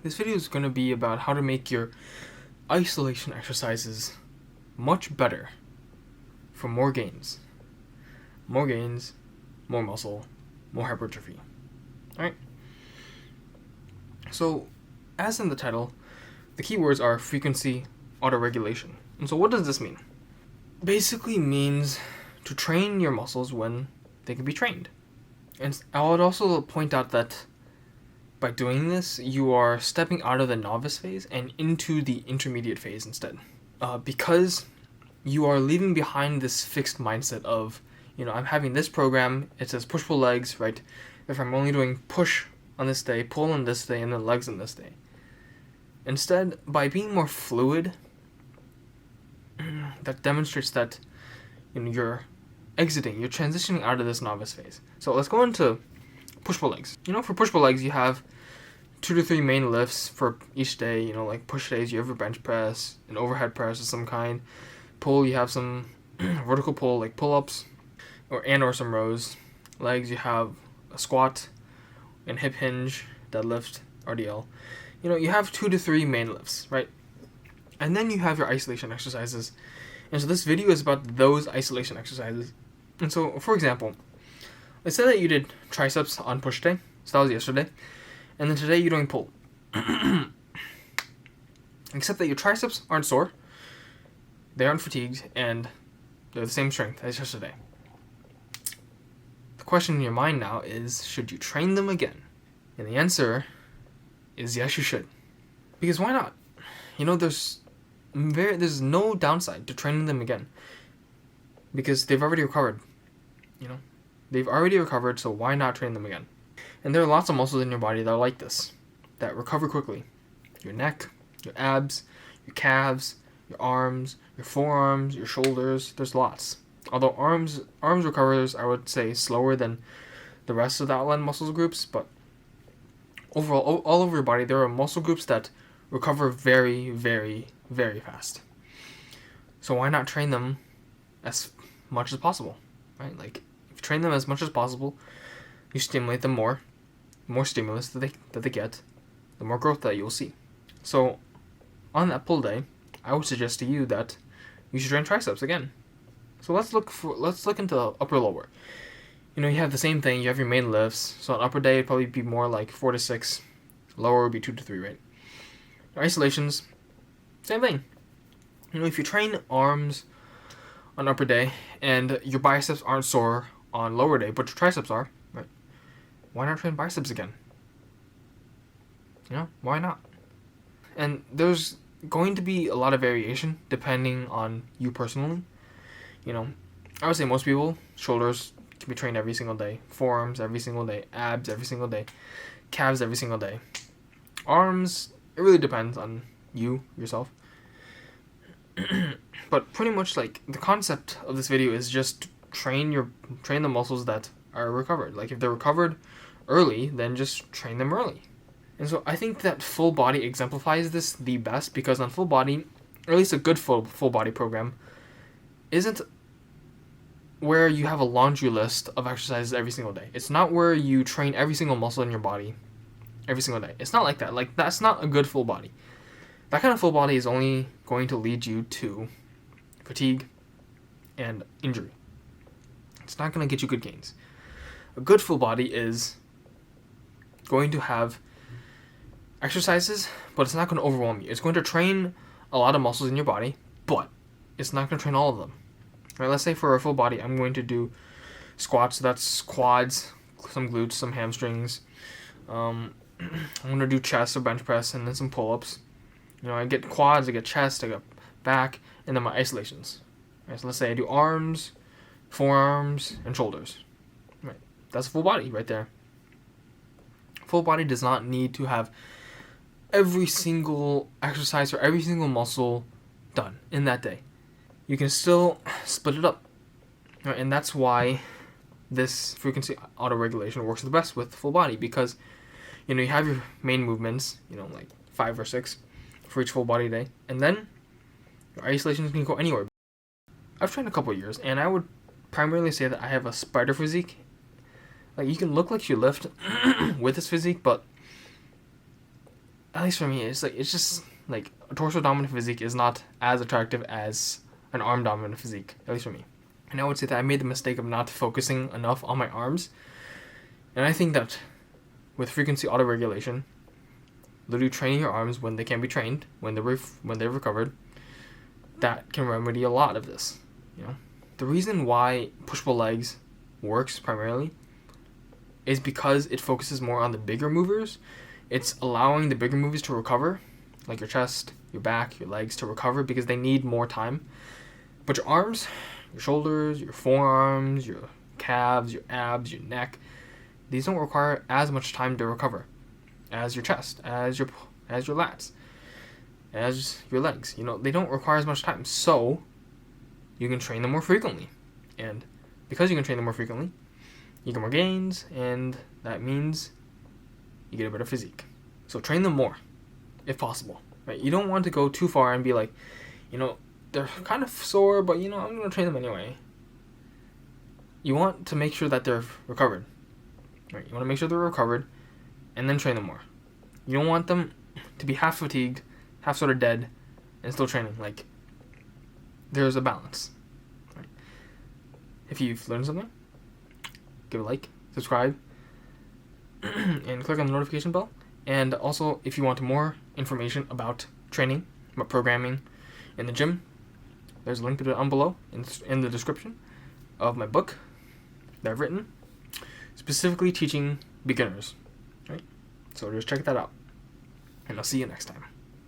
This video is going to be about how to make your isolation exercises much better for more gains. More gains, more muscle, more hypertrophy. Alright? So, as in the title, the keywords are frequency, autoregulation. And so what does this mean? Basically means to train your muscles when they can be trained. And I would also point out that by doing this, you are stepping out of the novice phase and into the intermediate phase instead. Because you are leaving behind this fixed mindset of, I'm having this program, it says push-pull legs, right? If I'm only doing push on this day, pull on this day, and then legs on this day. Instead, by being more fluid, that demonstrates that you're transitioning out of this novice phase. So let's go into push-pull legs. For push-pull legs, you have 2 to 3 main lifts for each day. Like push days, you have a bench press, an overhead press of some kind. Pull, you have some vertical pull, like pull-ups, or some rows. Legs, you have a squat, and hip hinge, deadlift, RDL. You have 2 to 3 main lifts, right? And then you have your isolation exercises. And so this video is about those isolation exercises. And so, for example, let's say that you did triceps on push day. So that was yesterday. And then today you're doing pull. Except that your triceps aren't sore. They aren't fatigued. And they're the same strength as yesterday. The question in your mind now is, should you train them again? And the answer is yes, you should. Because why not? There's no downside to training them again. Because they've already recovered. They've already recovered, so why not train them again? And there are lots of muscles in your body that are like this, that recover quickly. Your neck, your abs, your calves, your arms, your forearms, your shoulders, there's lots. Although arms recovers, I would say, slower than the rest of the outline muscle groups, but overall, all over your body, there are muscle groups that recover very, very, very fast. So why not train them as much as possible, right? Like, if you train them as much as possible, you stimulate them more stimulus that they get, the more growth that you'll see. So on that pull day, I would suggest to you that you should train triceps again. So let's look into upper lower. You have the same thing. You have your main lifts. So on upper day, it'd probably be more like 4 to 6. Lower would be 2 to 3, right? Your isolations, same thing. If you train arms on upper day and your biceps aren't sore on lower day, but your triceps are, right? Why not train biceps again? Why not? And there's going to be a lot of variation depending on you personally. I would say most people, shoulders can be trained every single day, forearms every single day, abs every single day, calves every single day. Arms, it really depends on yourself. But pretty much, like, the concept of this video is just train the muscles that are recovered. Like, if they're recovered early, then just train them early. And so I think that full body exemplifies this the best, because on full body, or at least a good full body program, isn't where you have a laundry list of exercises every single day. It's not where you train every single muscle in your body every single day. It's not like that. Like, that's not a good full body. That kind of full body is only going to lead you to fatigue and injury. It's not going to get you good gains. A good full body is going to have exercises, but it's not going to overwhelm you. It's going to train a lot of muscles in your body, but it's not going to train all of them. Right? Let's say for a full body, I'm going to do squats. So that's quads, some glutes, some hamstrings. I'm going to do chest or bench press, and then some pull-ups. I get quads, I get chest, I get back, and then my isolations. Right? So let's say I do arms, forearms, and shoulders. Right? That's full body right there. Full body does not need to have every single exercise or every single muscle done in that day. You can still split it up. Right? And that's why this frequency autoregulation works the best with full body, because you have your main movements, like 5 or 6 for each full body day, and then your isolations can go anywhere. I've trained a couple of years, and I would primarily say that I have a spider physique. Like, you can look like you lift with this physique, but at least for me, it's just like a torso dominant physique is not as attractive as an arm dominant physique, at least for me. And I would say that I made the mistake of not focusing enough on my arms. And I think that with frequency autoregulation, literally training your arms when they can be trained, when they've recovered, that can remedy a lot of this. You know, the reason why push-pull legs works primarily is because it focuses more on the bigger movers. It's allowing the bigger movers to recover, like your chest, your back, your legs to recover because they need more time. But your arms, your shoulders, your forearms, your calves, your abs, your neck, these don't require as much time to recover as your chest, as your lats, as your legs. You know, they don't require as much time. So you can train them more frequently. And because you can train them more frequently, you get more gains, and that means you get a better physique. So train them more, if possible. Right? You don't want to go too far and be like, you know, they're kind of sore, but you know, I'm going to train them anyway. You want to make sure that they're recovered. Right? You want to make sure they're recovered and then train them more. You don't want them to be half fatigued, half sort of dead, and still training. Like, there's a balance. Right? If you've learned something, give a like, subscribe, and click on the notification bell. And also, if you want more information about training, about programming in the gym, there's a link to it down below in the description of my book that I've written, specifically teaching beginners. Right? So just check that out. And I'll see you next time.